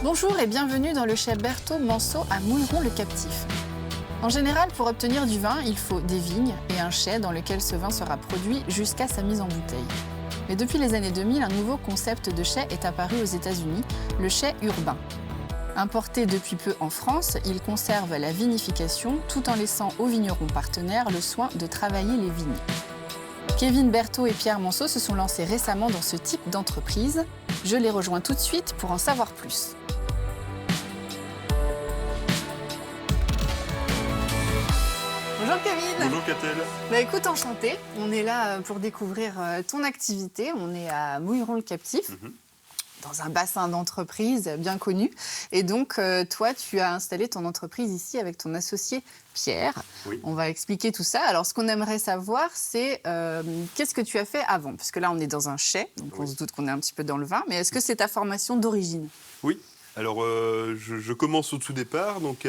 Bonjour et bienvenue dans le chai Berthaud Manceau à Mouilleron-le-Captif. En général, pour obtenir du vin, il faut des vignes et un chai dans lequel ce vin sera produit jusqu'à sa mise en bouteille. Mais depuis les années 2000, un nouveau concept de chai est apparu aux États-Unis, le chai urbain. Importé depuis peu en France, il conserve la vinification tout en laissant aux vignerons partenaires le soin de travailler les vignes. Kevin Berthaud et Pierre Manceau se sont lancés récemment dans ce type d'entreprise. Je les rejoins tout de suite pour en savoir plus. Bonjour Kevin. Bonjour Catel. Écoute, enchantée. On est là pour découvrir ton activité. On est à Mouilleron-le-Captif, dans un bassin d'entreprise bien connu. Et donc, toi, tu as installé ton entreprise ici avec ton associé Pierre. Oui. On va expliquer tout ça. Alors, ce qu'on aimerait savoir, c'est qu'est-ce que tu as fait avant? Parce que là, on est dans un chai, donc on se doute qu'on est un petit peu dans le vin. Mais est-ce que c'est ta formation d'origine? Oui. Alors, je commence au tout départ. Donc,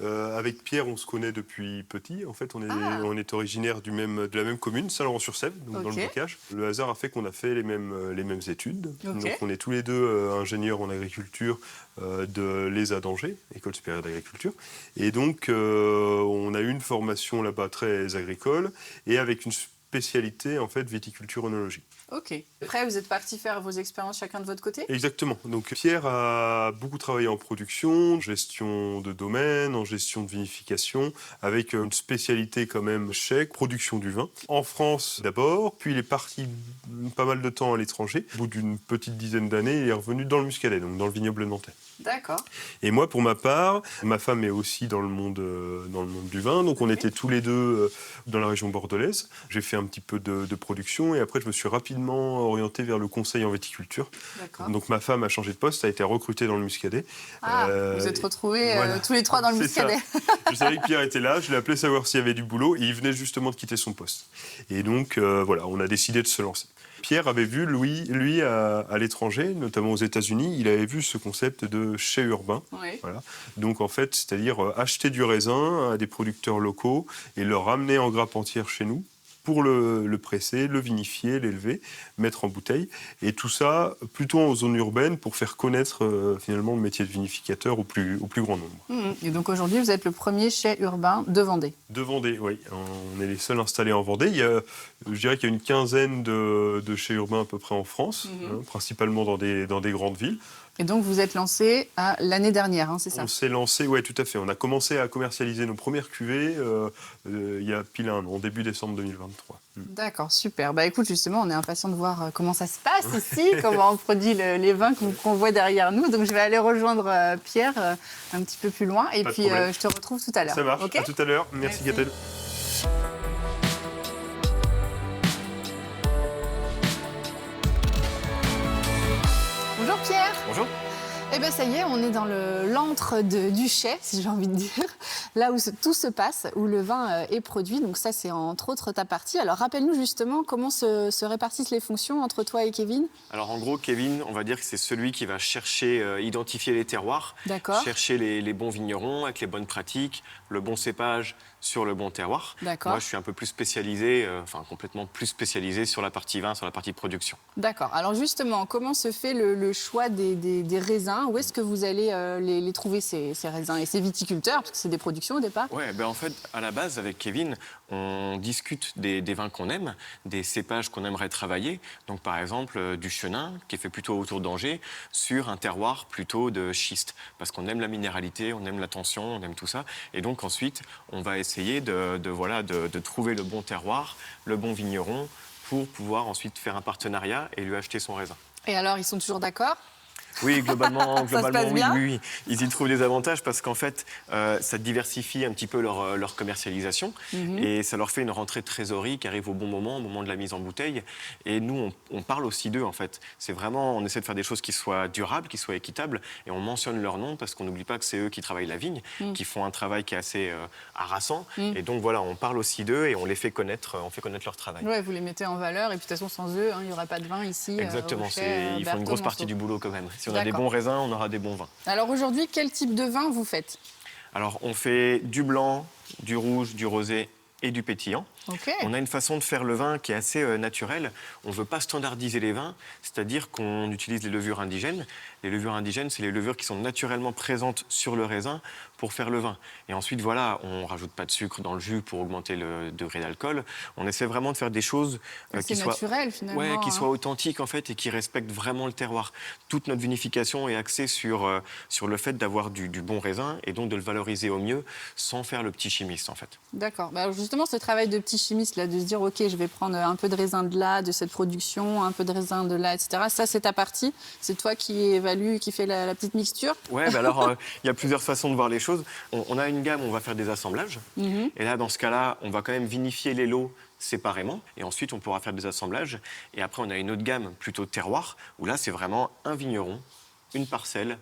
avec Pierre, on se connaît depuis petit. En fait, on est originaire de la même commune, Saint-Laurent-sur-Sèvre, donc dans le Bocage. Le hasard a fait qu'on a fait les mêmes études. Donc, on est tous les deux ingénieurs en agriculture de l'ESA d'Angers, École supérieure d'agriculture. Et donc, on a eu une formation là-bas très agricole et avec une spécialité, en fait, viticulture-œnologie. Ok. Après, vous êtes partis faire vos expériences chacun de votre côté? Exactement. Donc Pierre a beaucoup travaillé en production, gestion de domaine, en gestion de vinification, avec une spécialité quand même chèque, production du vin. En France d'abord, puis il est parti pas mal de temps à l'étranger. Au bout d'une petite dizaine d'années, il est revenu dans le Muscadet, donc dans le vignoble nantais. D'accord. Et moi, pour ma part, ma femme est aussi dans le monde du vin, donc on était tous les deux dans la région bordelaise. J'ai fait un petit peu de production et après, je me suis rapidement orienté vers le conseil en viticulture. Donc ma femme a changé de poste, a été recrutée dans le Muscadet. Vous êtes retrouvés tous les trois dans le Muscadet. Je savais que Pierre était là, je l'ai appelé savoir s'il y avait du boulot et il venait justement de quitter son poste. Et donc voilà, on a décidé de se lancer. Pierre avait vu, lui à l'étranger, notamment aux États-Unis, il avait vu ce concept de chai urbain. Oui. Voilà. Donc en fait, c'est-à-dire acheter du raisin à des producteurs locaux et le ramener en grappe entière chez nous pour le presser, le vinifier, l'élever, mettre en bouteille. Et tout ça plutôt en zone urbaine pour faire connaître finalement le métier de vinificateur au plus grand nombre. Et donc aujourd'hui, vous êtes le premier chai urbain de Vendée. De Vendée, oui. On est les seuls installés en Vendée. Je dirais qu'il y a une quinzaine de chais urbains à peu près en France, principalement dans des grandes villes. Et donc vous êtes lancé l'année dernière, c'est ça? On s'est lancé, oui, tout à fait. On a commencé à commercialiser nos premières cuvées il y a pile un an, début décembre 2023. D'accord, super. Écoute, justement, on est impatient de voir comment ça se passe ici, comment on produit les vins qu'on voit derrière nous. Donc je vais aller rejoindre Pierre un petit peu plus loin et puis je te retrouve tout à l'heure. Ça marche, Okay, à tout à l'heure. Merci Gaëlle. Bonjour Pierre. Bonjour. Eh bien ça y est, on est dans l'antre du chai, si j'ai envie de dire, là où tout se passe, où le vin est produit. Donc ça, c'est entre autres ta partie. Alors rappelle-nous justement comment se répartissent les fonctions entre toi et Kevin. Alors en gros, Kevin, on va dire que c'est celui qui va chercher, identifier les terroirs, chercher les bons vignerons avec les bonnes pratiques, le bon cépage sur le bon terroir. Moi, je suis un peu plus spécialisé, complètement plus spécialisé sur la partie vin, sur la partie production. D'accord. Alors justement, comment se fait le choix des raisins? Où est-ce que vous allez les trouver, ces raisins et ces viticulteurs? Parce que c'est des productions au départ. Oui, en fait, à la base, avec Kevin, on discute des vins qu'on aime, des cépages qu'on aimerait travailler. Donc, par exemple, du chenin, qui est fait plutôt autour d'Angers, sur un terroir plutôt de schiste. Parce qu'on aime la minéralité, on aime la tension, on aime tout ça. Et donc, ensuite, on va essayer de trouver le bon terroir, le bon vigneron, pour pouvoir ensuite faire un partenariat et lui acheter son raisin. Et alors, ils sont toujours d'accord? Oui, globalement oui. Ils y trouvent des avantages parce qu'en fait, ça diversifie un petit peu leur commercialisation et ça leur fait une rentrée de trésorerie qui arrive au moment de la mise en bouteille. Et nous, on parle aussi d'eux, en fait. C'est vraiment, on essaie de faire des choses qui soient durables, qui soient équitables et on mentionne leur nom parce qu'on n'oublie pas que c'est eux qui travaillent la vigne, qui font un travail qui est assez harassant. Et donc voilà, on parle aussi d'eux et on les fait connaître, leur travail. Oui, vous les mettez en valeur et puis de toute façon, sans eux, il n'y aurait pas de vin ici. Exactement, ils font une grosse partie du boulot quand même. Si on a des bons raisins, on aura des bons vins. Alors aujourd'hui, quel type de vin vous faites? Alors on fait du blanc, du rouge, du rosé et du pétillant. Ok. On a une façon de faire le vin qui est assez naturelle. On ne veut pas standardiser les vins, c'est-à-dire qu'on utilise les levures indigènes. Les levures indigènes, c'est les levures qui sont naturellement présentes sur le raisin pour faire le vin. Et ensuite, voilà, on ne rajoute pas de sucre dans le jus pour augmenter le degré d'alcool. On essaie vraiment de faire des choses qui soient naturel, finalement. Ouais, qui soient authentiques en fait et qui respectent vraiment le terroir. Toute notre vinification est axée sur le fait d'avoir du bon raisin et donc de le valoriser au mieux sans faire le petit chimiste en fait. D'accord. Bah, justement, ce travail de petit chimiste, là, de se dire, OK, je vais prendre un peu de raisin de là, de cette production, un peu de raisin de là, etc. Ça, c'est ta partie. C'est toi qui évalue, qui fait la petite mixture. Ouais, bah alors, il y a plusieurs façons de voir les choses. On a une gamme où on va faire des assemblages. Et là, dans ce cas-là, on va quand même vinifier les lots séparément. Et ensuite, on pourra faire des assemblages. Et après, on a une autre gamme, plutôt terroir, où là, c'est vraiment un vigneron, une parcelle,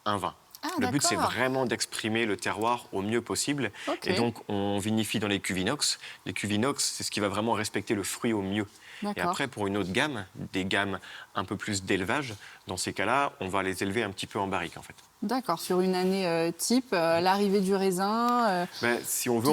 un vin. Le but, c'est vraiment d'exprimer le terroir au mieux possible. Et donc, on vinifie dans les cuves inox. Les cuves inox, c'est ce qui va vraiment respecter le fruit au mieux. Et après, pour une autre gamme, des gammes un peu plus d'élevage, dans ces cas-là, on va les élever un petit peu en barrique, en fait. D'accord. Sur une année type, l'arrivée du raisin, si on veut,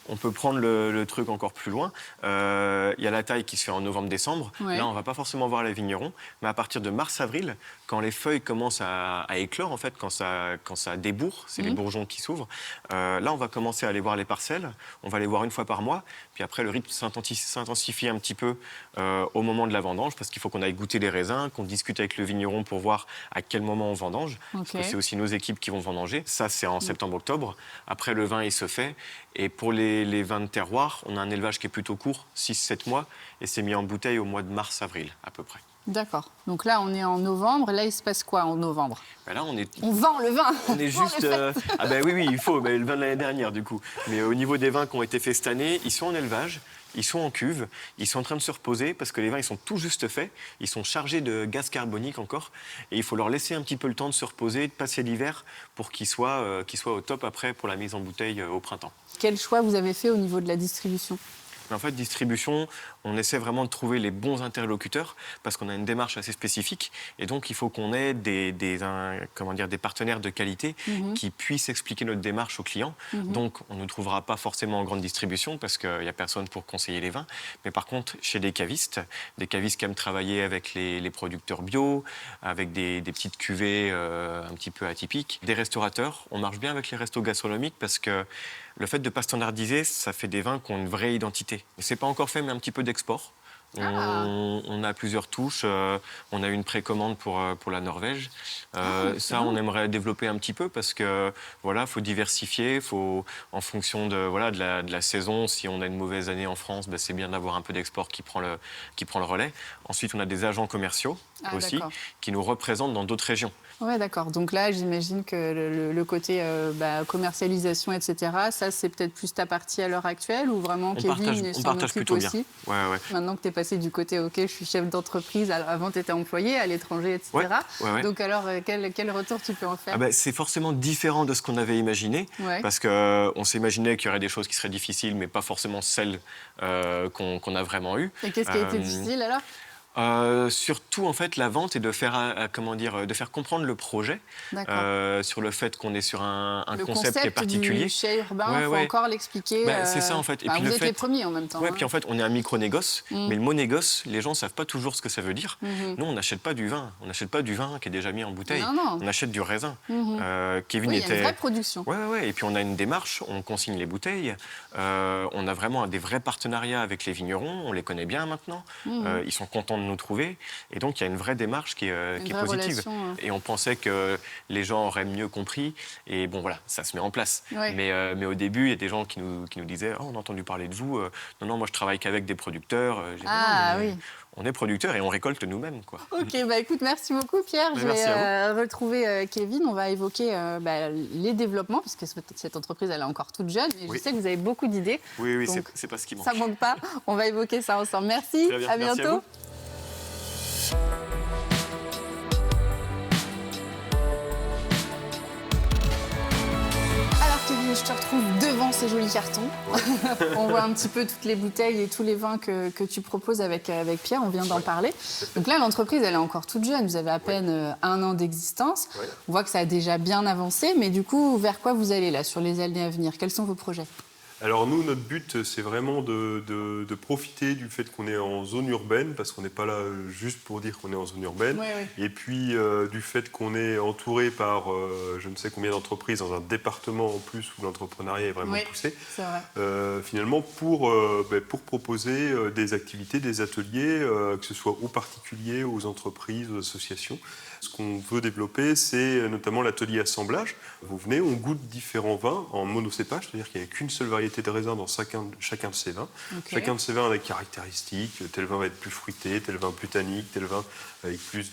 on peut prendre le truc encore plus loin. Il y a la taille qui se fait en novembre-décembre. Ouais. Là, on ne va pas forcément voir les vignerons. Mais à partir de mars-avril, quand les feuilles commencent à éclore, en fait, quand ça débourre, c'est les bourgeons qui s'ouvrent, là, on va commencer à aller voir les parcelles. On va les voir une fois par mois. Puis après, le rythme s'intensifie un petit peu au moment de la vendange, parce qu'il faut qu'on aille goûter les raisins, qu'on discute avec le vigneron pour voir à quel moment on vendange. Parce que c'est aussi nos équipes qui vont vendanger. Ça, c'est en septembre-octobre. Après, le vin, il se fait. Et pour les vins de terroir, on a un élevage qui est plutôt court, 6-7 mois, et c'est mis en bouteille au mois de mars-avril, à peu près. D'accord. Donc là, on est en novembre. Là, il se passe quoi en novembre? Là, on vend le vin. On est juste... Ah ben oui, il faut. Le vin de l'année dernière, du coup. Mais au niveau des vins qui ont été faits cette année, ils sont en élevage. Ils sont en cuve, ils sont en train de se reposer parce que les vins, ils sont tout juste faits. Ils sont chargés de gaz carbonique encore. Et il faut leur laisser un petit peu le temps de se reposer, de passer l'hiver pour qu'ils soient au top après pour la mise en bouteille au printemps. Quel choix vous avez fait au niveau de la distribution? En fait, distribution, on essaie vraiment de trouver les bons interlocuteurs parce qu'on a une démarche assez spécifique et donc il faut qu'on ait des partenaires de qualité qui puissent expliquer notre démarche aux clients. Donc, on ne trouvera pas forcément en grande distribution parce qu'il n'y a personne pour conseiller les vins. Mais par contre, chez des cavistes qui aiment travailler avec les producteurs bio, avec des petites cuvées un petit peu atypiques, des restaurateurs, on marche bien avec les restos gastronomiques parce que le fait de ne pas standardiser, ça fait des vins qui ont une vraie identité. Ce n'est pas encore fait, mais un petit peu d'export. On a plusieurs touches. On a une précommande pour la Norvège. Ça, on aimerait développer un petit peu parce que voilà, faut diversifier. Faut, en fonction de la saison, si on a une mauvaise année en France, c'est bien d'avoir un peu d'export qui prend le relais. Ensuite, on a des agents commerciaux aussi qui nous représentent dans d'autres régions. Oui, d'accord. Donc là, j'imagine que le côté commercialisation, etc., ça, c'est peut-être plus ta partie à l'heure actuelle ou vraiment Kevin s'en occupe plutôt aussi bien. Ouais. Maintenant que tu es passé du côté, OK, je suis chef d'entreprise, avant tu étais employé à l'étranger, etc. Ouais. Donc alors, quel retour tu peux en faire? C'est forcément différent de ce qu'on avait imaginé, parce qu'on s'imaginait qu'il y aurait des choses qui seraient difficiles, mais pas forcément celles qu'on a vraiment eues. Et qu'est-ce qui a été difficile alors? Surtout en fait la vente et de faire comprendre le projet sur le fait qu'on est sur un concept qui est particulier. Le concept du chai urbain, il faut encore l'expliquer. C'est ça en fait. Et puis vous êtes les premiers en même temps. Puis en fait on est un micro-négoce, mais le mot négoce, les gens ne savent pas toujours ce que ça veut dire. Nous on n'achète pas du vin, qui est déjà mis en bouteille. Non. On achète du raisin. Kevin était... il y a une vraie production. Et puis on a une démarche, on consigne les bouteilles. On a vraiment des vrais partenariats avec les vignerons, on les connaît bien maintenant. Ils sont contents de nous trouver. Et donc, il y a une vraie démarche qui est positive. Et on pensait que les gens auraient mieux compris. Et bon, voilà, ça se met en place. Mais au début, il y a des gens qui nous disaient « Oh, on a entendu parler de vous. Non, moi, je travaille qu'avec des producteurs. » On est producteurs et on récolte nous-mêmes, quoi. OK, écoute, merci beaucoup, Pierre. Je vais retrouver Kevin. On va évoquer les développements, parce que cette entreprise, elle est encore toute jeune. Et je sais que vous avez beaucoup d'idées. Oui, c'est pas ce qui manque. Ça ne manque pas. On va évoquer ça ensemble. Merci. À bientôt. Merci à vous. Alors Kevin, je te retrouve devant ces jolis cartons. On voit un petit peu toutes les bouteilles et tous les vins que tu proposes avec Pierre, on vient d'en parler. Donc là, l'entreprise, elle est encore toute jeune, vous avez à peine 1 an d'existence. On voit que ça a déjà bien avancé, mais du coup, vers quoi vous allez là, sur les années à venir? Quels sont vos projets? Alors nous, notre but, c'est vraiment de profiter du fait qu'on est en zone urbaine, parce qu'on n'est pas là juste pour dire qu'on est en zone urbaine, et puis du fait qu'on est entouré par je ne sais combien d'entreprises dans un département en plus où l'entrepreneuriat est vraiment poussé, finalement pour proposer des activités, des ateliers, que ce soit aux particuliers, aux entreprises, aux associations. Ce qu'on veut développer, c'est notamment l'atelier assemblage. Vous venez, on goûte différents vins en monocépage, c'est-à-dire qu'il n'y a qu'une seule variété de raisin dans chacun de ces vins. Chacun de ces vins a des caractéristiques. Tel vin va être plus fruité, tel vin plus tannique, tel vin avec plus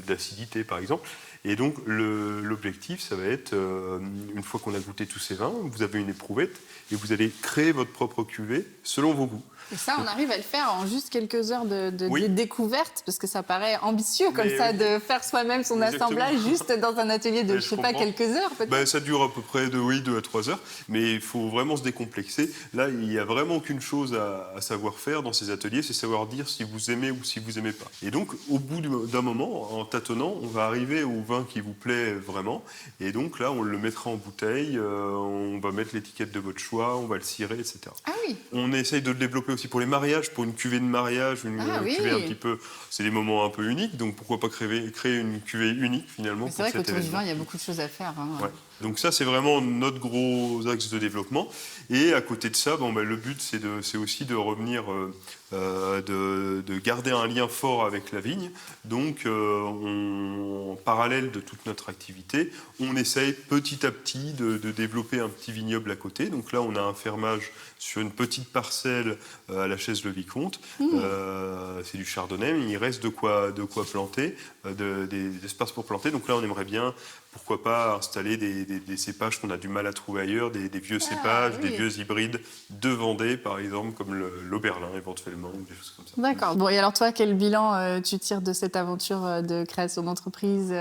d'acidité, par exemple. Et donc, l'objectif, ça va être, une fois qu'on a goûté tous ces vins, vous avez une éprouvette et vous allez créer votre propre cuvée selon vos goûts. Et ça, on arrive à le faire en juste quelques heures de découverte, parce que ça paraît ambitieux comme ça, de faire soi-même son assemblage juste dans un atelier de, je sais pas, quelques heures peut-être. Ça dure à peu près 2 à 3 heures, mais il faut vraiment se décomplexer. Là, il n'y a vraiment qu'une chose à savoir faire dans ces ateliers, c'est savoir dire si vous aimez ou si vous n'aimez pas. Et donc, au bout d'un moment, en tâtonnant, on va arriver au vin qui vous plaît vraiment. Et donc là, on le mettra en bouteille, on va mettre l'étiquette de votre choix, on va le cirer, etc. Ah oui. On essaye de le développer aussi pour les mariages, pour une cuvée de mariage, une cuvée un petit peu... C'est des moments un peu uniques, donc pourquoi pas créer une cuvée unique finalement. C'est vrai qu'autour du vin, il y a beaucoup de choses à faire. Donc ça, c'est vraiment notre gros axe de développement. Et à côté de ça, le but, c'est aussi de revenir, de garder un lien fort avec la vigne. Donc, en parallèle de toute notre activité, on essaye petit à petit de développer un petit vignoble à côté. Donc là, on a un fermage sur une petite parcelle à la Chaise-le-Vicomte. C'est du chardonnay, mais il reste de quoi planter, des espaces pour planter. Donc là, on aimerait bien, pourquoi pas, installer des cépages qu'on a du mal à trouver ailleurs, des vieux cépages, des vieux hybrides de Vendée, par exemple, comme l'Oberlin, éventuellement, ou des choses comme ça. D'accord. Bon, et alors toi, quel bilan tu tires de cette aventure de création d'entreprise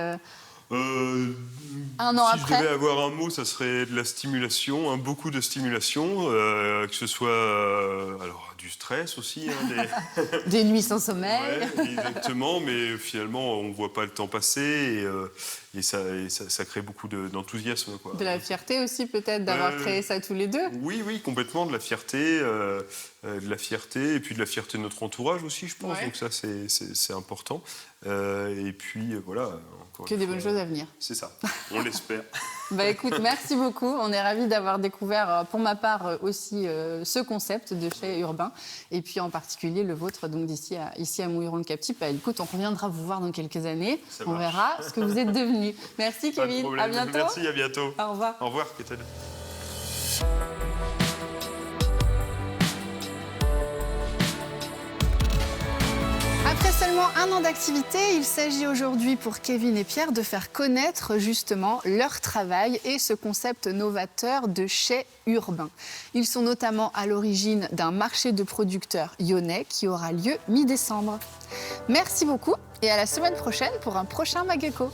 un an si après. je devais avoir un mot, ça serait de la stimulation, beaucoup de stimulation, que ce soit du stress aussi. Des nuits sans sommeil. Ouais, exactement, mais finalement, on ne voit pas le temps passer et ça crée beaucoup d'enthousiasme. De la fierté aussi peut-être d'avoir créé ça tous les deux. Oui, complètement, de la fierté et puis de la fierté de notre entourage aussi, je pense. Donc ça, c'est important. Et puis voilà. Que des bonnes choses à venir. C'est ça, on l'espère. Écoute, merci beaucoup. On est ravis d'avoir découvert, pour ma part aussi, ce concept de chai urbain, et puis en particulier le vôtre, donc ici à Mouilleron-le-Captif. Écoute, on reviendra vous voir dans quelques années. On verra ce que vous êtes devenus. Merci Kevin, à bientôt. Merci, à bientôt. Au revoir. Au revoir, Kétel. Après seulement 1 an d'activité, il s'agit aujourd'hui pour Kevin et Pierre de faire connaître justement leur travail et ce concept novateur de chai urbain. Ils sont notamment à l'origine d'un marché de producteurs lyonnais qui aura lieu mi-décembre. Merci beaucoup et à la semaine prochaine pour un prochain Mageco.